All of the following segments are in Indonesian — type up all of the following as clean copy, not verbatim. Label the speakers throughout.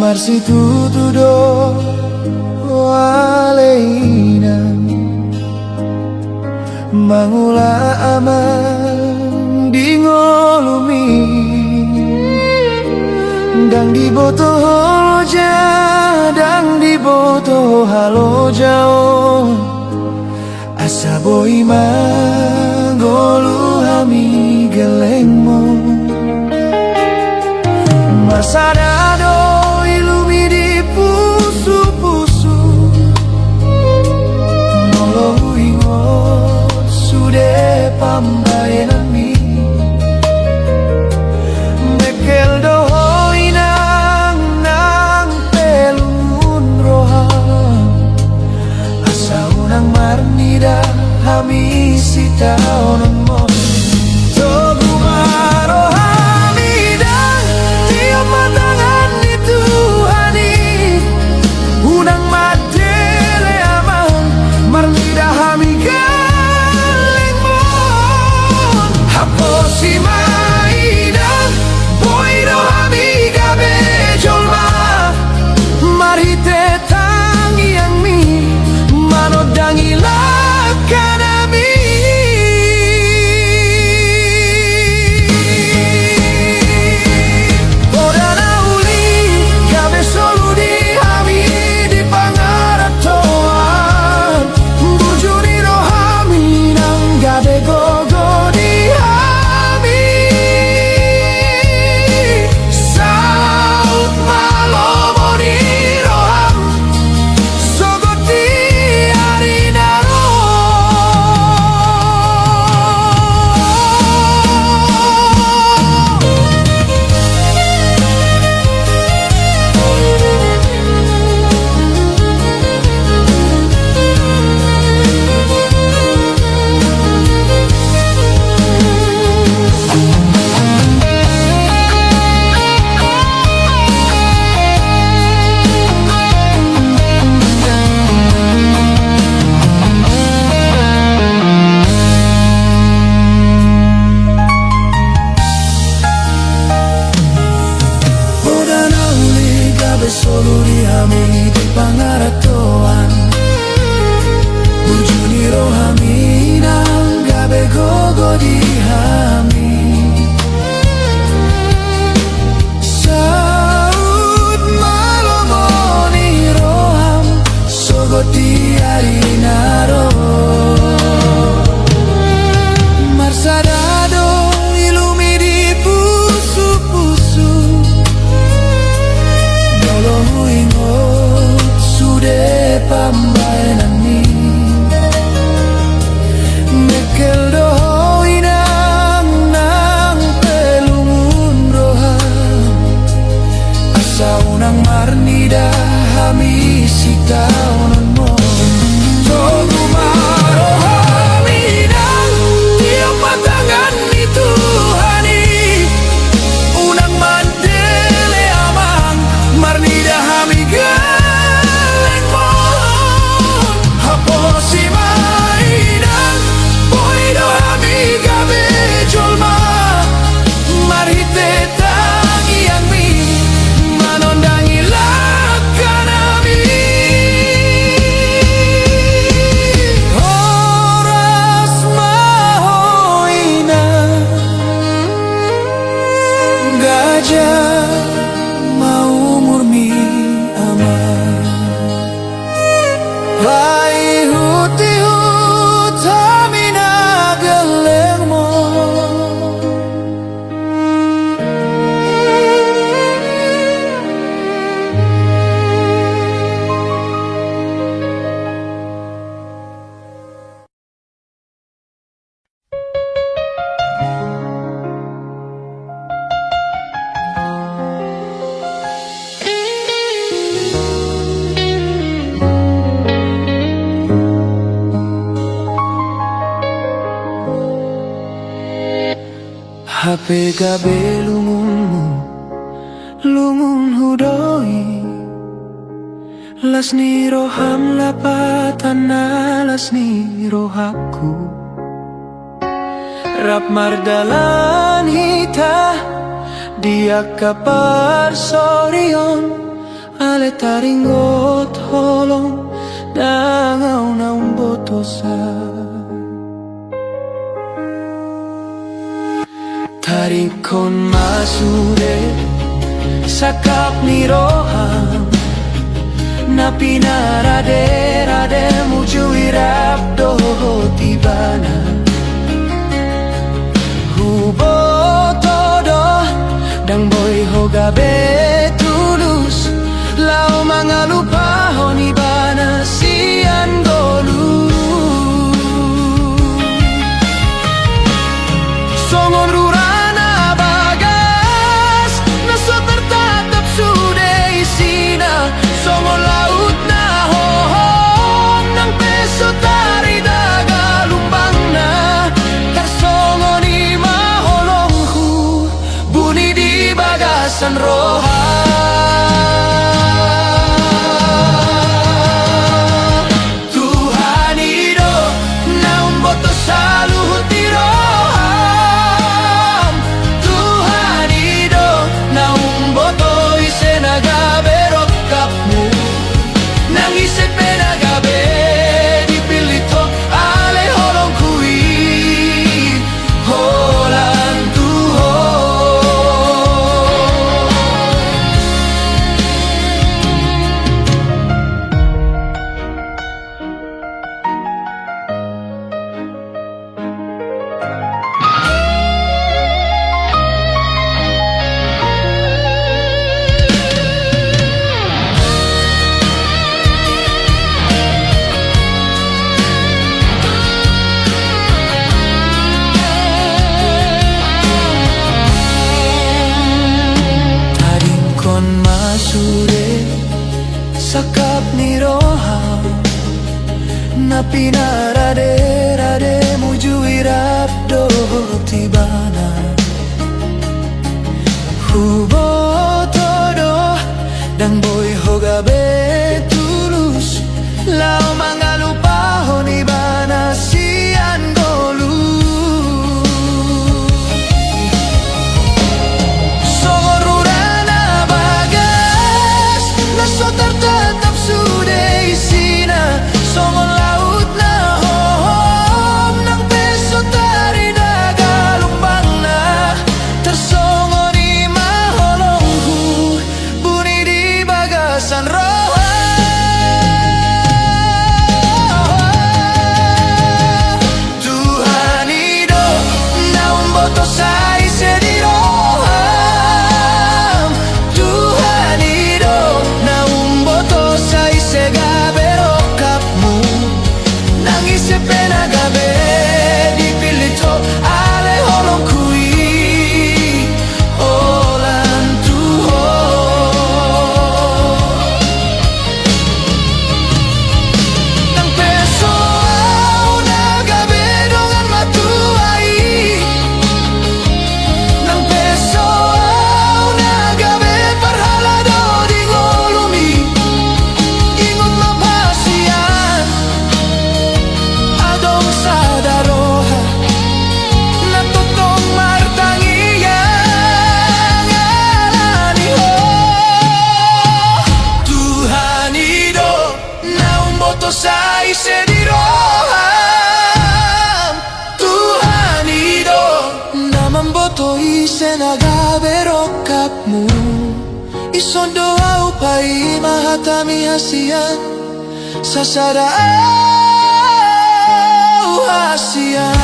Speaker 1: Marsitudo waleina mangula aman di ngolumi dang di boto holoja dang di boto halo jauh asa boi magolu hami gelengmo Marsadado ilumi di pusu-pusu Nolong ingot sude pambayanan mi Mekel dohoi nang pelun roham Asa unang marnida hami sita onon mo Togu marohamidang tiap matangan itu hani Unang madele amang marnida hami galeng mon Haposi maidang boido hami gabe jolma Marhite tangi yang mi manodangi lakanami Odana uli gabe solu di hami di pangaratoan Bujuni rohami nang gabe gogo di hami Saut malomo di roham Sogoti arinaro Odana uli gabe solu di hami di pangaratoan Bujuni rohami nang gabe gogo di hami Saut malomo ni roham sogoti arinaro Marsadado ilumi di pusu-pusu Nolong ingot sude pambayanan mi Mekel dohoi nang pelungun roham Asa unang marnida hami sita onon mo Togu marohami nang tiap patangan itu hani Unang mandele amang marnida hami galeng mon Haposi maidang boido hami gabe jolma Marhite tangi yang mi manondangi lakanami Horas mahoina gajah mau murmi aman Lai huti hutamina geleng mo Hape gabe lungunmu, lungun hudoi, las ni roham lapatan na las ni rohaku. Rap mardalan hita, dia kapar sorion, ale taringot holong, dangaw na umbotosa. Taringkon masude, sakap ni roham, na pinarade-rade mujui rap doho tibana. Hubo todo, dang boy ho gabe tulus, lao mga lupahon ibana sian golu. Songon rurana bagas, naso tertatap sude isina. Songon laut na hohom, nang peso tari daga lumbang na. Karsongon ima holongku, buni di bagasan roha. Tuhan ido, naun boto saluhut di roham. Tuhan ido, naun boto isenaga berok kapmu. Nang isip menagabe dipilito ale holong kui holan tuho. Sakap ni roham, na pinarade-rade mujui rap doho tibana. Hubo todo, dang boy ho gabe tulus, lao mga lupahon ibana sian golu. Songon rurana bagas, naso tertatap sude isina. Songon laut na hohom, nang peso tari daga lumbang na. Tersongon ima holongku, buni di bagasan roha. Tuhan ido, naun boto sai sedi roham. Tuhan ido, naun boto sai sega berok kapmu. Nang isip penagabe dipilito ale holong kui holan tuho. Nang peso au nagabe dongan matuai. Nang peso au nagabe parhalado di ngolumi. Ingon mapasian adong sadaroha, natutong martangiyan alani ho. Tuhan ido, naun boto sai sedi roham. Tuhan ido, naman boto isenaga berok kapmu. Ison doa upai mahatami hasian, sasada au hasian.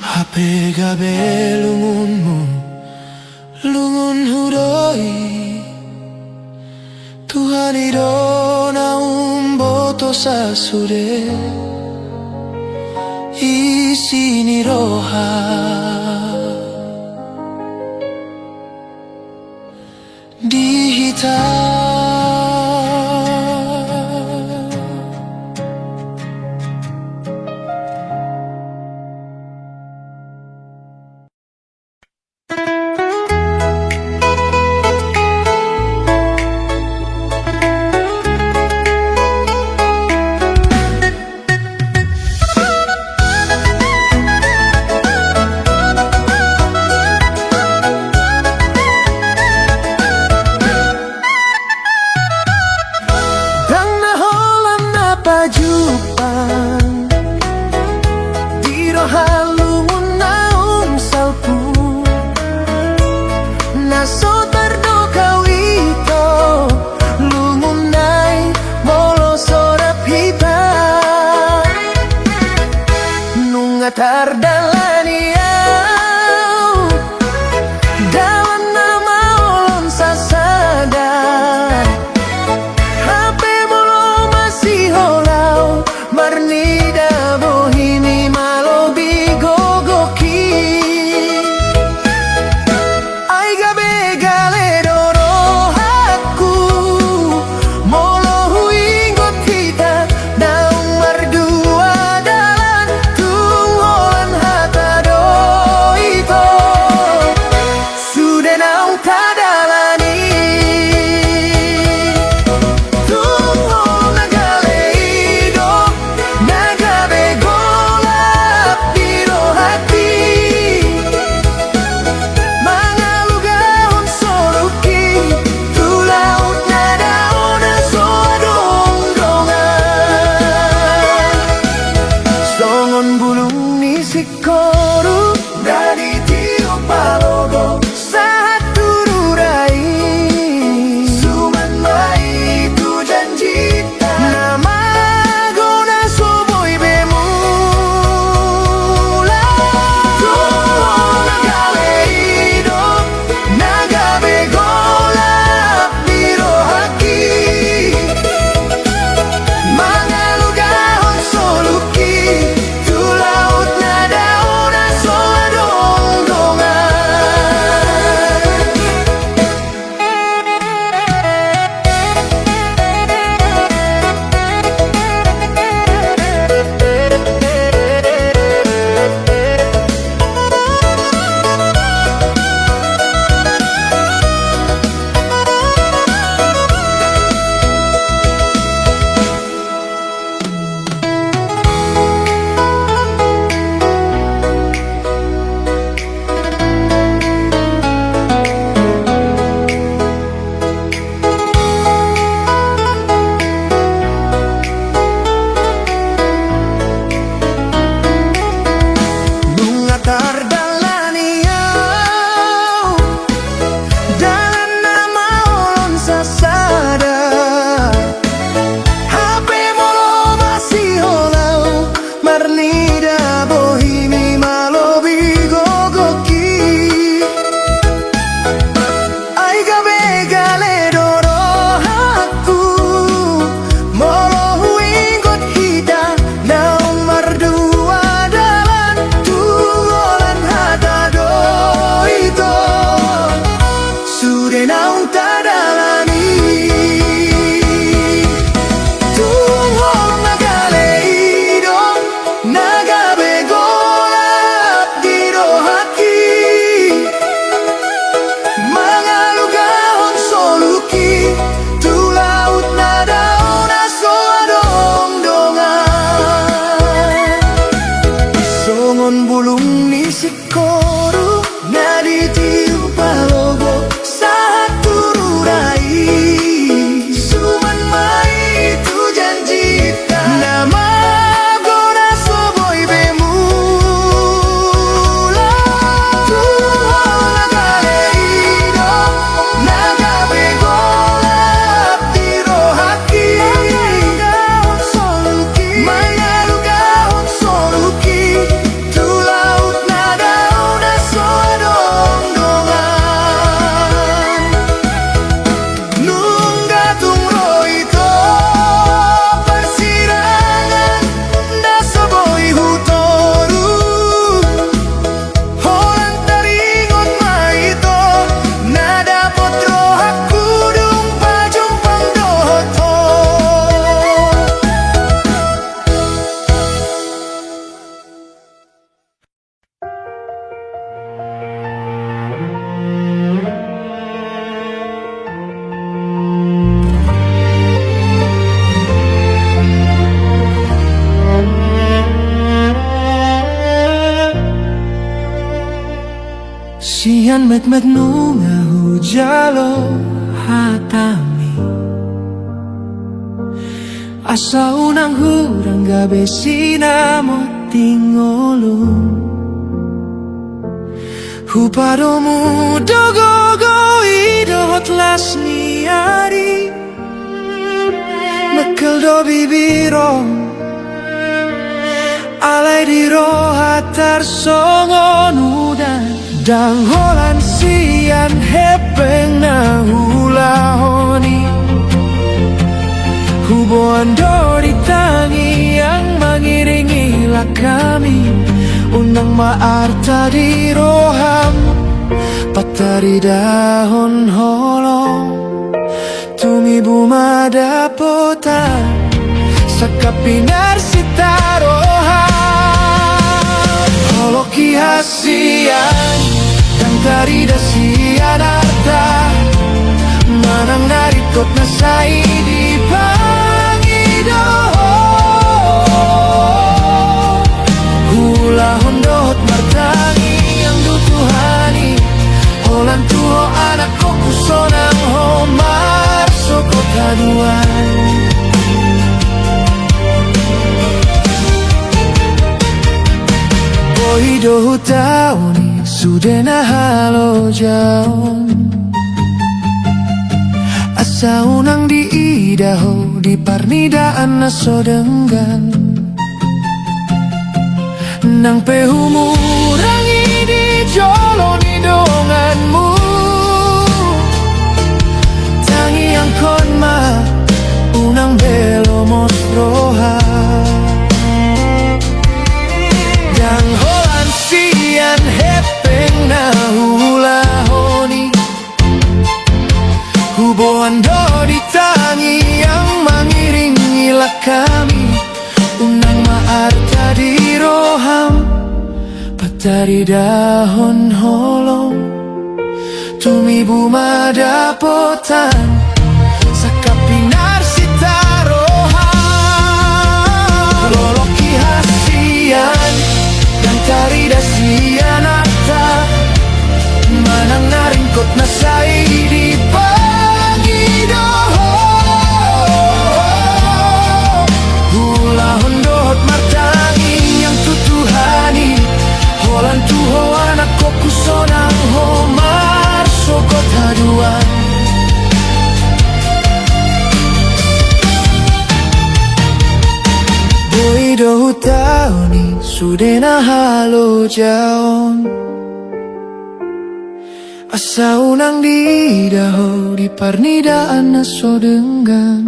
Speaker 1: Hape gabe lungunmu, lungun hudoi. Tuhan ido naun boto sasude isini roha. Di hitam halungun naung salpu naso tardo kawito lungun nai molo sorap hipa nunga tardalani dalam nama olon sasada HP molo masih holau marnida bohini malo bigogoki ai gabe galero rohaku molo huingot kita naung mardua dalan tungholan hatado ito sudah naung tadalani tungho nagaleido nagabe golap di rohati mangalugahon soluki tu laut nada ona soadong-dongan songon bulung ni sikoru dari tiup palogo saat tururai suman mai tu janjita nama gona soboy bemula tuho nagaleido nagabe golap di rohaki mangalugahon soluki tu laut nada ona soadong-dongan Nunga tardalani dalam nama olon sasada HP molo masih holau marnida bohini malo bigogoki ai gabe galero rohaku molo huingot hita naung mardua dalan tungholan hatado ito sudah naung tadalani tungho nagaleido nagabe golap di rohaki mangalugahon soluki tu laut nada ona soadong-dongan songon bulung ni sikoru ngadi tiup palogo saat tururai suman mai tu janjita nama gona soboy bemula tuho nagaleido nagabe golap di rohaki mangalugahon soluki tu laut nada ona soadong-dongan nungga tungro ito persirangan na soboy hutoru holang taringon maito nada potro hakudung pajumpang dohoto sian met-met nunga hujalo hatami asa unang hurang gabe sinamo tingolong Hupadomu dogogo idohot lasniari Mekel do bibiro Alai di rohatar songon udan Dang holan sian hepeng na hula honi Huboan do ditangi yang mengiringilah kami Unang maarta di roham Patari dahon holong Tumi bumada pota Sakapinar sitaroham Holoki hasian Yang tari dasian arta Manang narikot na saidi pangidoho Hula hondot martangi yang dutuhani Holan tuho anak koku sonang homar sokot haduan Bohido hutauni sudena halo jaon Asa unang di idaho di parnidaan na sodenggan Nang pehumurangi di joloni donganmu Tangi yang konma unang belo mostroha Yang holan sian hepeng na hula honi Huboan do ditangi yang mengiringilah kami Unang maarta di roham Patari dahon holong Tumi bumada potan Sakapinar sitaroham Loloki hasian Dan tari dasian arta Manang naringkot na saidi pangidoho Hula hondot martangi yang tutuhani Holan tuho anak koku sonang homar sokot haduan Boido hutauni sudena halo jaon Asa unang di daho di parnidaan na sodenggan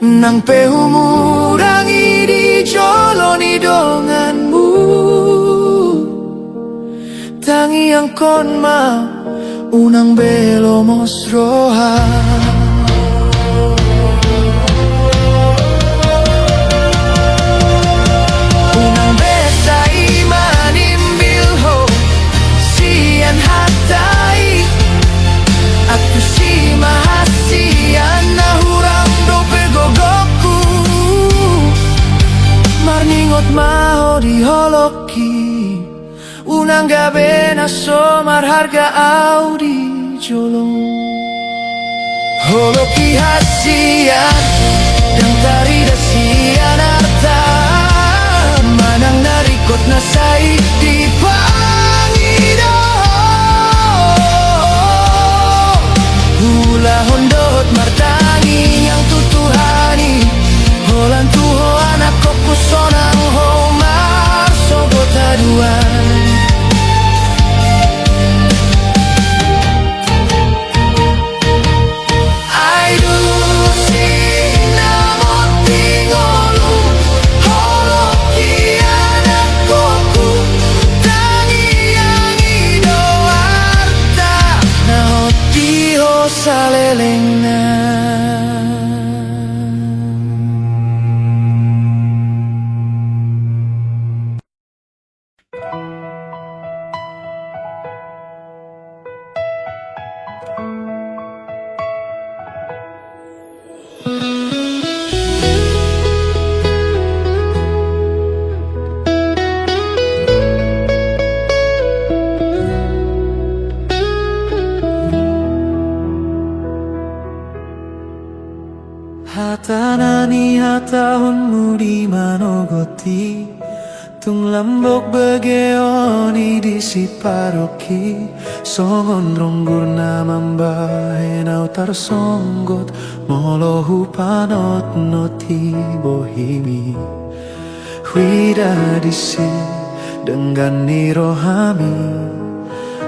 Speaker 1: Nang pehumurangi di joloni donganmu Tangi yang konma unang belo mosroha Unang besai manimbilho Sian hatai Aku si mahasian nahurang dope gogoku Marningot maho di holoki Unang gabe na somar harga audi jolong Holoki hasian Dan tari dasian arta Manang narikot na saidi pangidoho Hula hondot martangi yang tutuhani Holan tuho anak koku sonang homar sogot haduan Ai dulu sinamoti Tung lambok begeoni di si paroki Songon ronggur namambahe nau tarsonggot Molohu panot noti bohimi Huida disi dengan nirohami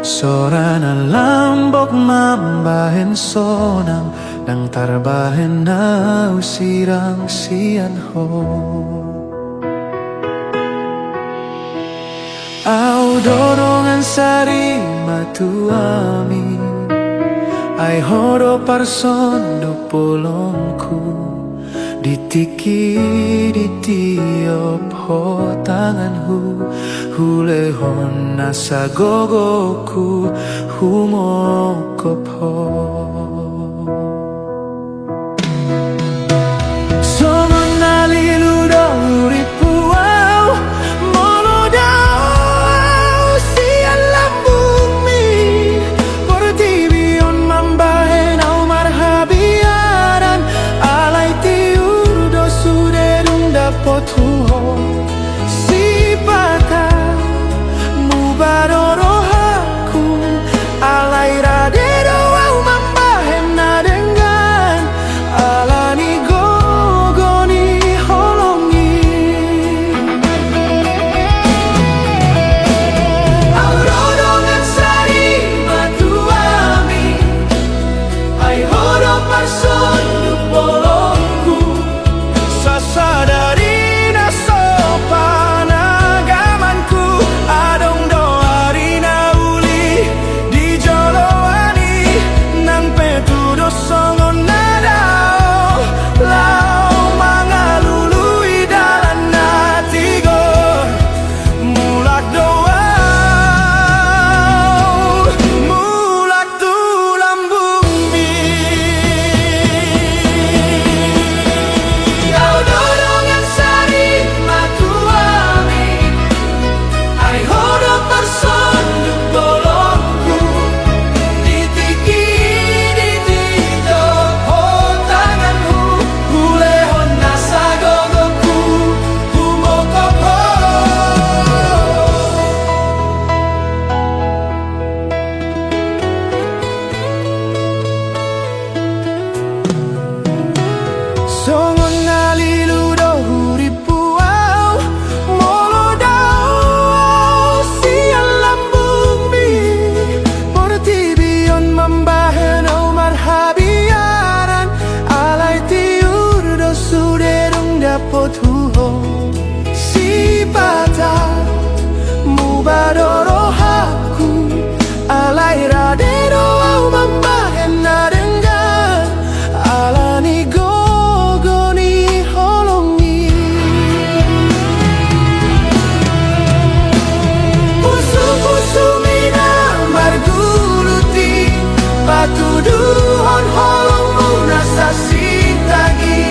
Speaker 1: Sorana lambok mambahen sonang Nang tarbahen nau sirang sian ho Au dorongan sari matuami Ai horo parsondo polongku Ditiki di tiop ho tanganku Hulehon nasa gogoku Humokop ho Songon nalilu doripu Potuho si bata mubadoro haku alai radero au mambahena dengan alani gogoni holongi aurodongan sari matuami ai horo parson polongku sasadari Songon nalilu dohuripu au molodau siang lambung mi Portibion mambahen au marhabiaran Alai tiur do suderung dapot huho Si bata mubadoro haku Alai radero au mambahen dengan alani go Tuduhon holongmu nasa sitagi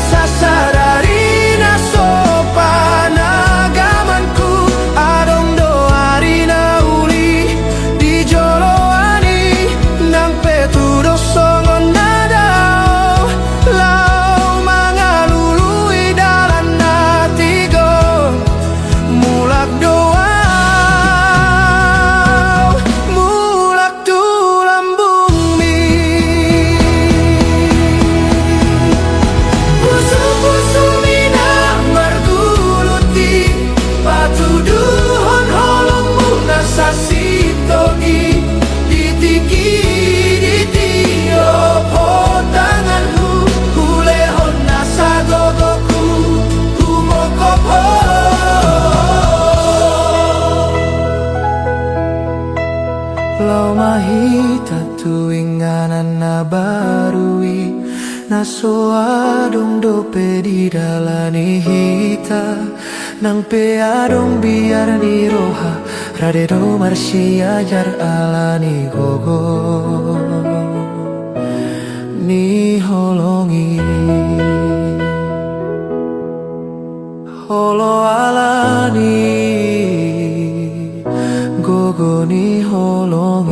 Speaker 1: Sasadari na sopan agamanku Adong doari na uli di joloani Nang petudo songon nadao Lau mangalului dalan natigo Mulak doa Lau mahita tuinganan na barui Naso adong dope di dalani hita Nang pe adong biar ni roha Radero marsi ajar alani gogo Ni holongi Holo alani gogo ni holongi